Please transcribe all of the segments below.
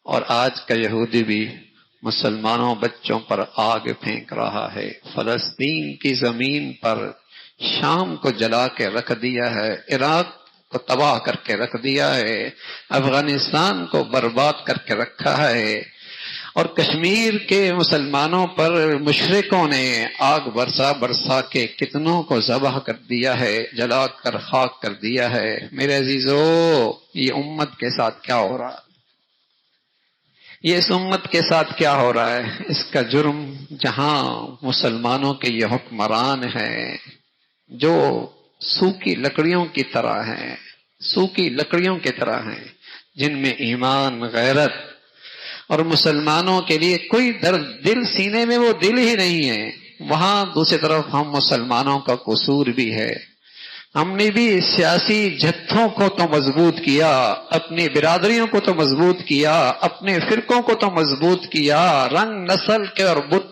اور آج کا یہودی بھی مسلمانوں بچوں پر آگ پھینک رہا ہے، فلسطین کی زمین پر شام کو جلا کے رکھ دیا ہے، عراق کو تباہ کر کے رکھ دیا ہے، افغانستان کو برباد کر کے رکھا ہے، اور کشمیر کے مسلمانوں پر مشرکوں نے آگ برسا برسا کے کتنوں کو ذبح کر دیا ہے، جلا کر خاک کر دیا ہے۔ میرے عزیزو، یہ امت کے ساتھ کیا ہو رہا ہے؟ یہ اس امت کے ساتھ کیا ہو رہا ہے؟ اس کا جرم جہاں مسلمانوں کے یہ حکمران ہیں جو سوکھی لکڑیوں کی طرح ہیں، سوکھی لکڑیوں کی طرح ہیں، جن میں ایمان، غیرت اور مسلمانوں کے لیے کوئی درد، دل سینے میں وہ دل ہی نہیں ہے، وہاں دوسری طرف ہم مسلمانوں کا قصور بھی ہے۔ ہم نے بھی سیاسی جتھوں کو تو مضبوط کیا، اپنی برادریوں کو تو مضبوط کیا، اپنے فرقوں کو تو مضبوط کیا، رنگ نسل کے اور بت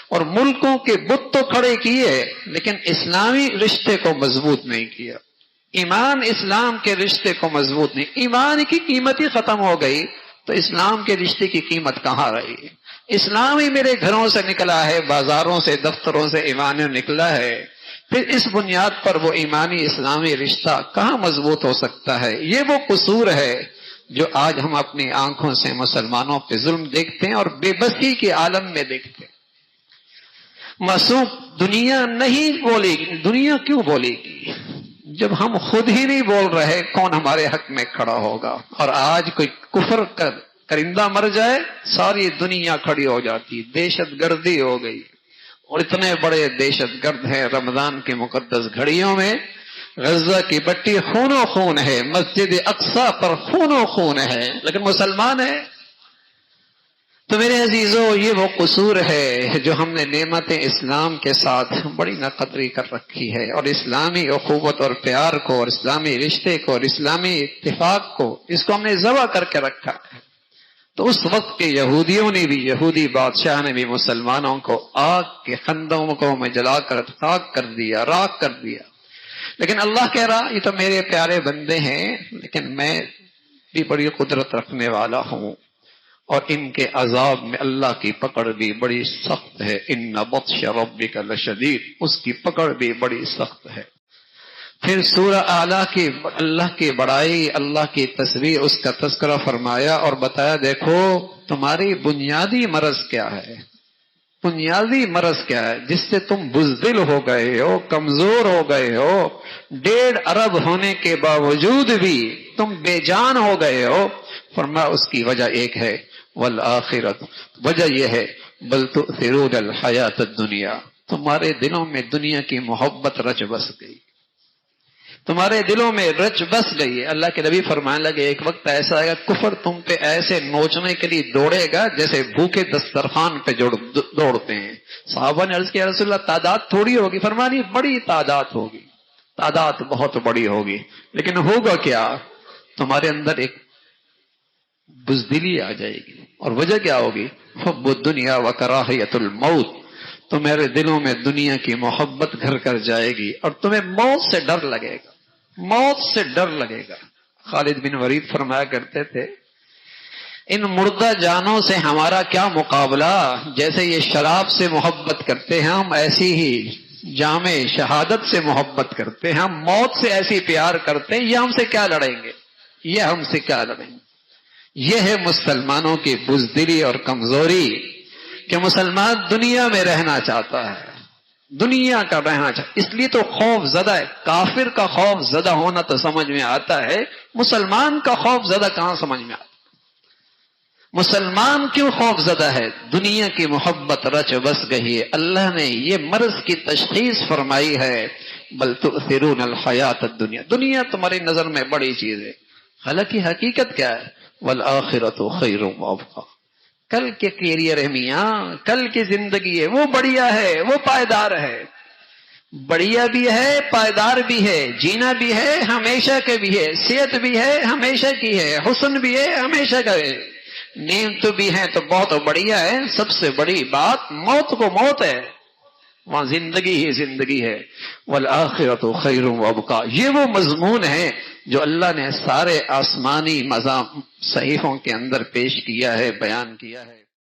اور ملکوں کے بت تو کھڑے کیے، لیکن اسلامی رشتے کو مضبوط نہیں کیا، ایمان اسلام کے رشتے کو مضبوط نہیں۔ ایمان کی قیمت ہی ختم ہو گئی تو اسلام کے رشتے کی قیمت کہاں رہی؟ اسلام ہی میرے گھروں سے نکلا ہے، بازاروں سے، دفتروں سے ایمان نکلا ہے، پھر اس بنیاد پر وہ ایمانی اسلامی رشتہ کہاں مضبوط ہو سکتا ہے؟ یہ وہ قصور ہے جو آج ہم اپنی آنکھوں سے مسلمانوں پہ ظلم دیکھتے ہیں اور بے بسی کے عالم میں دیکھتے ہیں۔ معصوم دنیا نہیں بولے گی، دنیا کیوں بولے گی؟ جب ہم خود ہی نہیں بول رہے، کون ہمارے حق میں کھڑا ہوگا؟ اور آج کوئی کفر کرندہ مر جائے، ساری دنیا کھڑی ہو جاتی، دہشت گردی ہو گئی، اور اتنے بڑے دہشت گرد ہیں۔ رمضان کی مقدس گھڑیوں میں غزہ کی بٹی خون و خون ہے، مسجد اقصی پر خون و خون ہے، لیکن مسلمان ہے۔ تو میرے عزیزو، یہ وہ قصور ہے جو ہم نے نعمت اسلام کے ساتھ بڑی ناقدری کر رکھی ہے، اور اسلامی اخوت اور پیار کو اور اسلامی رشتے کو اور اسلامی اتفاق کو، اس کو ہم نے ذبح کر کے رکھا ہے۔ تو اس وقت کے یہودیوں نے بھی، یہودی بادشاہ نے بھی مسلمانوں کو آگ کے خندقوں میں جلا کر خاک کر دیا، راکھ کر دیا، لیکن اللہ کہہ رہا یہ تو میرے پیارے بندے ہیں، لیکن میں بھی بڑی قدرت رکھنے والا ہوں، اور ان کے عذاب میں اللہ کی پکڑ بھی بڑی سخت ہے۔ ان بطش ربک لشدید، اس کی پکڑ بھی بڑی سخت ہے۔ پھر سورہ اعلیٰ کی اللہ کی بڑائی، اللہ کی تصویر، اس کا تذکرہ فرمایا اور بتایا دیکھو تمہاری بنیادی مرض کیا ہے، بنیادی مرض کیا ہے جس سے تم بزدل ہو گئے ہو، کمزور ہو گئے ہو، 1.5 ارب ہونے کے باوجود بھی تم بے جان ہو گئے ہو۔ فرمایا اس کی وجہ ایک ہے، والآخرت، وجہ یہ ہے بل تؤثرون الحیات الدنیا، تمہارے دلوں میں دنیا کی محبت رچ بس گئی، تمہارے دلوں میں رچ بس گئی۔ اللہ کے نبی فرمانے لگے ایک وقت ایسا آئے گا کفر تم پہ ایسے نوچنے کے لیے دوڑے گا جیسے بھوکے دسترخوان پہ دوڑتے ہیں۔ صحابہ نے عرض کیا رسول اللہ تعداد تھوڑی ہوگی؟ فرمایا بڑی تعداد ہوگی، تعداد بہت بڑی ہوگی، لیکن ہوگا کیا؟ تمہارے اندر ایک بزدلی آ جائے گی، اور وجہ کیا ہوگی؟ حب الدنیا وکراہیت الموت، تمہارے دلوں میں دنیا کی محبت گھر کر جائے گی، اور تمہیں موت سے ڈر لگے گا، موت سے ڈر لگے گا۔ خالد بن ولید فرمایا کرتے تھے ان مردہ جانوں سے ہمارا کیا مقابلہ، جیسے یہ شراب سے محبت کرتے ہیں ہم ایسی ہی جام شہادت سے محبت کرتے ہیں، ہم موت سے ایسی پیار کرتے ہیں، یہ ہم سے کیا لڑیں گے، یہ ہم سے کیا لڑیں گے۔ یہ ہے مسلمانوں کی بزدلی اور کمزوری کہ مسلمان دنیا میں رہنا چاہتا ہے، دنیا کا رہنا چاہتا، اس لیے تو خوف زدہ ہے۔ کافر کا خوف زدہ ہونا تو سمجھ میں آتا ہے، مسلمان کا خوف زدہ کہاں سمجھ میں آتا؟ مسلمان کیوں خوف زدہ ہے؟ دنیا کی محبت رچ بس گئی ہے۔ اللہ نے یہ مرض کی تشخیص فرمائی ہے، بل تؤثرون الحیات الدنیا، دنیا تمہاری نظر میں بڑی چیز ہے، حالانکہ حقیقت کیا ہے؟ والآخرۃ خیر وابقی، کل کے کیریئر ہے میاں، کل کی زندگی ہے، وہ بڑھیا ہے، وہ پائیدار ہے، بڑھیا بھی ہے، پائیدار بھی ہے، جینا بھی ہے، ہمیشہ کے بھی ہے، صحت بھی ہے، ہمیشہ کی ہے، حسن بھی ہے، ہمیشہ کا ہے، نیند تو بھی ہے تو بہت بڑھیا ہے۔ سب سے بڑی بات موت کو موت ہے، وہاں زندگی ہی زندگی ہے. والآخرۃ خیر وابقا، یہ وہ مضمون ہے جو اللہ نے سارے آسمانی صحیفوں کے اندر پیش کیا ہے، بیان کیا ہے.